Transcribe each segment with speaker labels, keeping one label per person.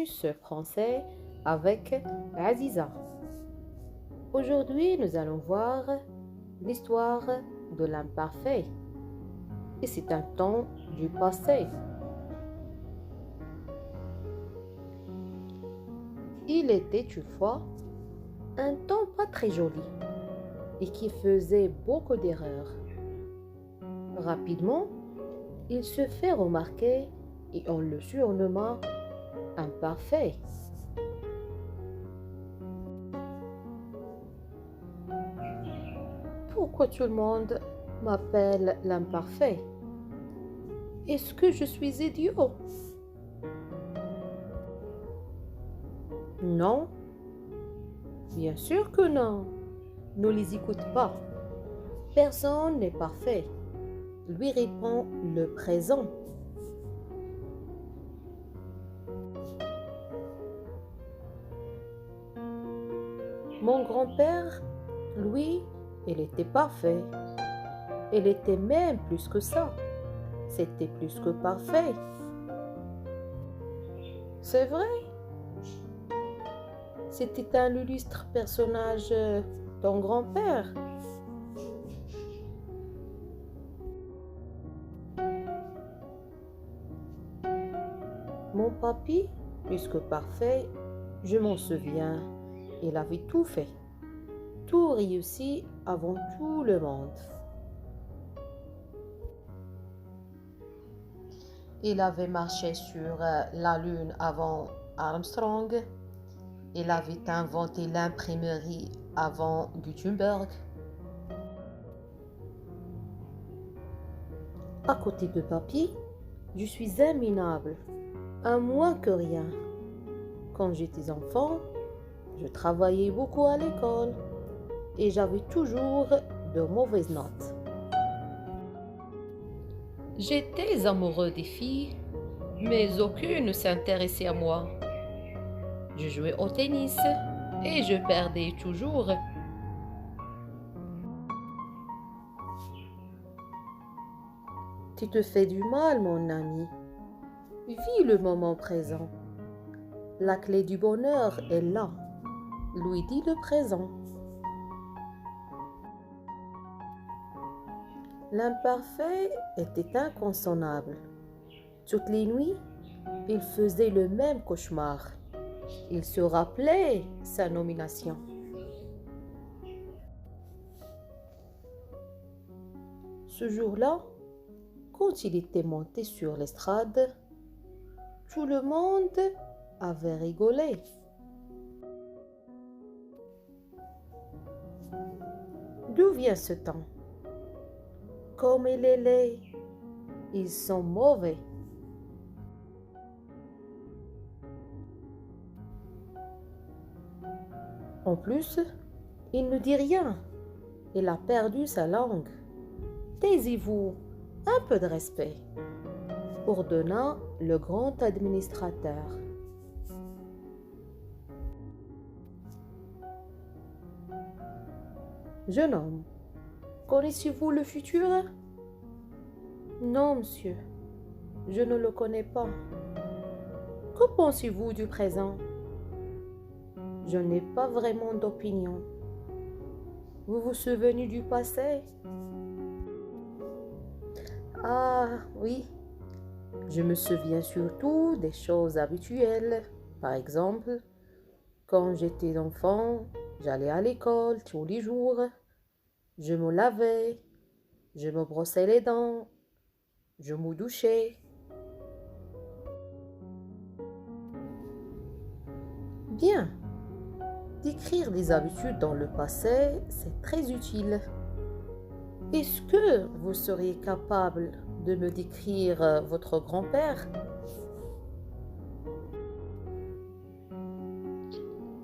Speaker 1: Ce français avec Aziza. Aujourd'hui, nous allons voir l'histoire de l'imparfait. Et c'est un temps du passé. Il était une fois un temps pas très joli et qui faisait beaucoup d'erreurs. Rapidement, il se fait remarquer et on le surnomma imparfait. Pourquoi tout le monde m'appelle l'imparfait? Est-ce que je suis idiot? Non, bien sûr que non. Ne les écoute pas. Personne n'est parfait. Lui répond le présent. Mon grand-père, lui, il était parfait. Il était même plus que ça. C'était plus que parfait. C'est vrai. C'était un illustre personnage, ton grand-père. Mon papy, plus que parfait, je m'en souviens, il avait tout fait, tout réussi avant tout le monde. Il avait marché sur la Lune avant Armstrong. Il avait inventé l'imprimerie avant Gutenberg. À côté de papy, je suis un minable, un moins que rien. Quand j'étais enfant, je travaillais beaucoup à l'école et j'avais toujours de mauvaises notes. J'étais amoureux des filles, mais aucune ne s'intéressait à moi. Je jouais au tennis et je perdais toujours. Tu te fais du mal, mon ami. Vis le moment présent. La clé du bonheur est là. Lui dit le présent. L'imparfait était inconsolable. Toutes les nuits, il faisait le même cauchemar. Il se rappelait sa nomination. Ce jour-là, quand il était monté sur l'estrade, tout le monde avait rigolé. D'où vient ce temps? Comme il est laid, ils sont mauvais. En plus, il ne dit rien. Il a perdu sa langue. Taisez-vous, un peu de respect, ordonna le grand administrateur. Jeune homme, connaissez-vous le futur? Non, monsieur, je ne le connais pas. Que pensez-vous du présent? Je n'ai pas vraiment d'opinion. Vous vous souvenez du passé? Ah oui, je me souviens surtout des choses habituelles. Par exemple, quand j'étais enfant, j'allais à l'école tous les jours. Je me lavais, je me brossais les dents, je me douchais. Bien, décrire des habitudes dans le passé, c'est très utile. Est-ce que vous seriez capable de me décrire votre grand-père?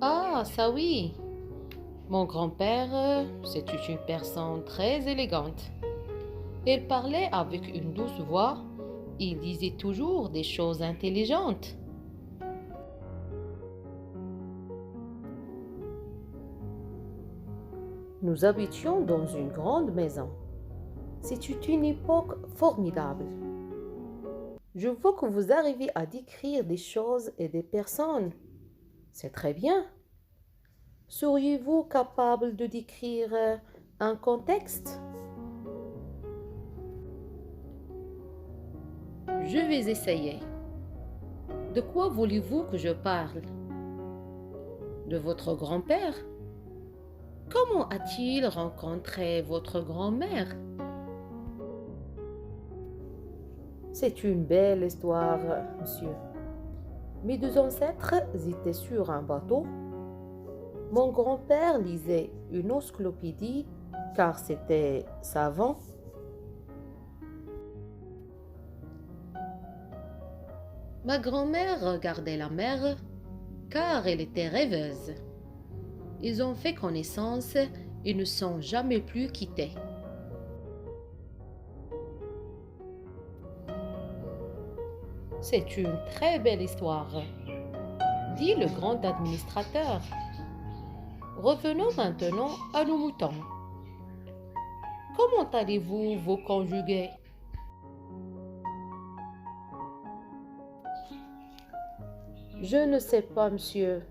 Speaker 1: Ah, ça oui. Mon grand-père, c'était une personne très élégante. Il parlait avec une douce voix. Il disait toujours des choses intelligentes. Nous habitions dans une grande maison. C'était une époque formidable. Je vois que vous arrivez à décrire des choses et des personnes. C'est très bien. Seriez-vous capable de décrire un contexte? Je vais essayer. De quoi voulez-vous que je parle? De votre grand-père? Comment a-t-il rencontré votre grand-mère? C'est une belle histoire, monsieur. Mes deux ancêtres étaient sur un bateau. Mon grand-père lisait une encyclopédie car c'était savant. Ma grand-mère regardait la mer car elle était rêveuse. Ils ont fait connaissance et ne sont jamais plus quittés. C'est une très belle histoire, dit le grand administrateur. Revenons maintenant à nos moutons. Comment allez-vous vous conjuguer? Je ne sais pas, monsieur,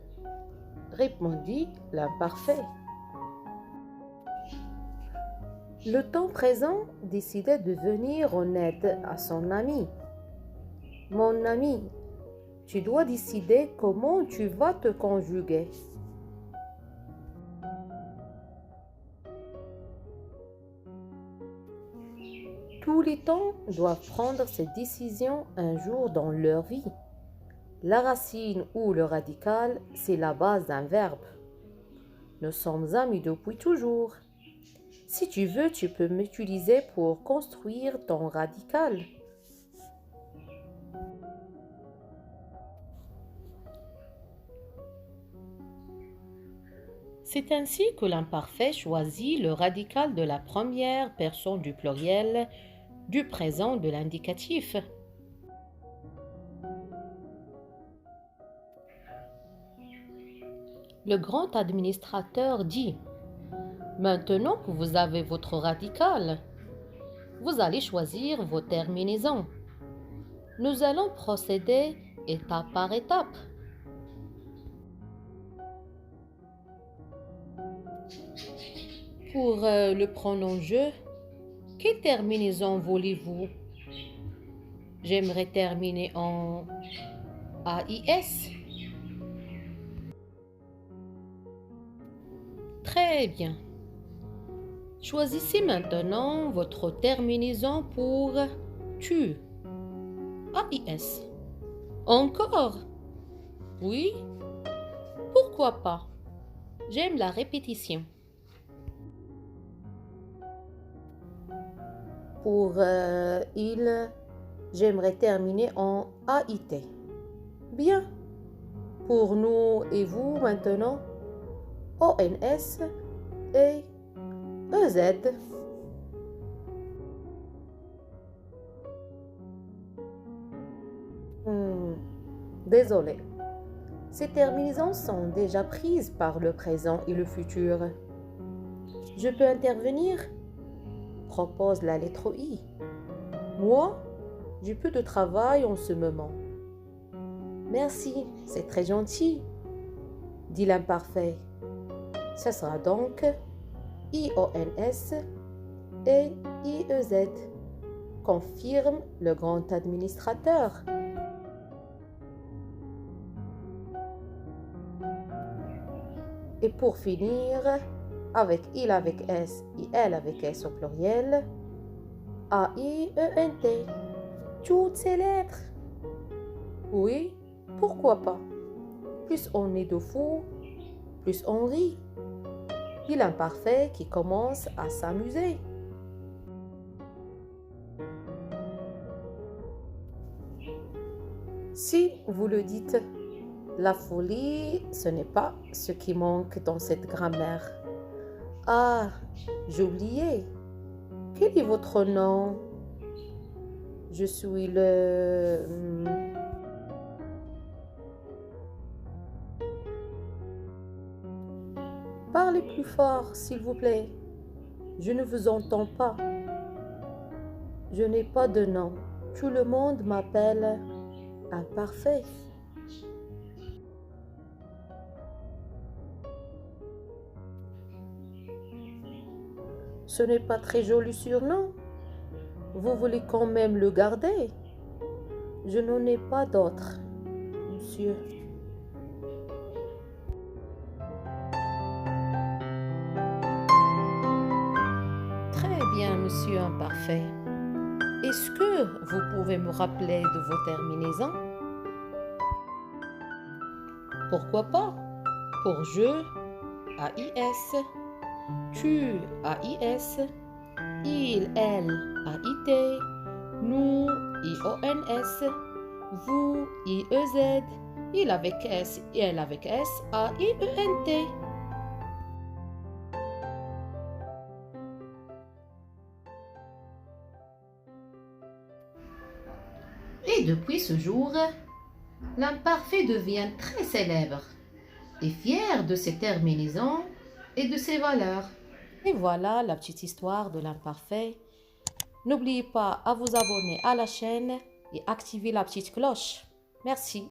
Speaker 1: répondit l'imparfait. Le temps présent décidait de venir en aide à son ami. Mon ami, tu dois décider comment tu vas te conjuguer. Tous les temps doivent prendre ces décisions un jour dans leur vie. La racine ou le radical, c'est la base d'un verbe. Nous sommes amis depuis toujours. Si tu veux, tu peux m'utiliser pour construire ton radical. C'est ainsi que l'imparfait choisit le radical de la première personne du pluriel, du présent de l'indicatif. Le grand administrateur dit: Maintenant que vous avez votre radical, vous allez choisir vos terminaisons. Nous allons procéder étape par étape. Pour le pronom je, quelle terminaison voulez-vous? J'aimerais terminer en AIS. Très bien. Choisissez maintenant votre terminaison pour tu. AIS. Encore? Oui? Pourquoi pas? J'aime la répétition. Pour il, j'aimerais terminer en AIT. Bien. Pour nous et vous maintenant, ONS et EZ. Désolé. Ces terminaisons sont déjà prises par le présent et le futur. Je peux intervenir? Propose la lettre I. Moi, j'ai peu de travail en ce moment. Merci, c'est très gentil, dit l'imparfait. Ce sera donc IONS et IEZ, confirme le grand administrateur. Et pour finir, avec il avec S et elle avec S au pluriel, AIENT, toutes ces lettres. Oui, pourquoi pas? Plus on est de fous, plus on rit. Dit l'imparfait qui commence à s'amuser. Si vous le dites, la folie, ce n'est pas ce qui manque dans cette grammaire. Ah, j'ai oublié. Quel est votre nom? Je suis le... Parlez plus fort, s'il vous plaît. Je ne vous entends pas. Je n'ai pas de nom. Tout le monde m'appelle imparfait. Ce n'est pas très joli surnom. Vous voulez quand même le garder? Je n'en ai pas d'autre, monsieur. Très bien, monsieur imparfait. Est-ce que vous pouvez me rappeler de vos terminaisons? Pourquoi pas? Pour je, AIS, tu, AIS, il, elle, AIT, nous, IONS, vous, IEZ, il avec S, elle avec S, AIENT. Et depuis ce jour, l'imparfait devient très célèbre et fier de ses terminaisons et de ses valeurs. Et voilà la petite histoire de l'imparfait. N'oubliez pas à vous abonner à la chaîne et activer la petite cloche. Merci.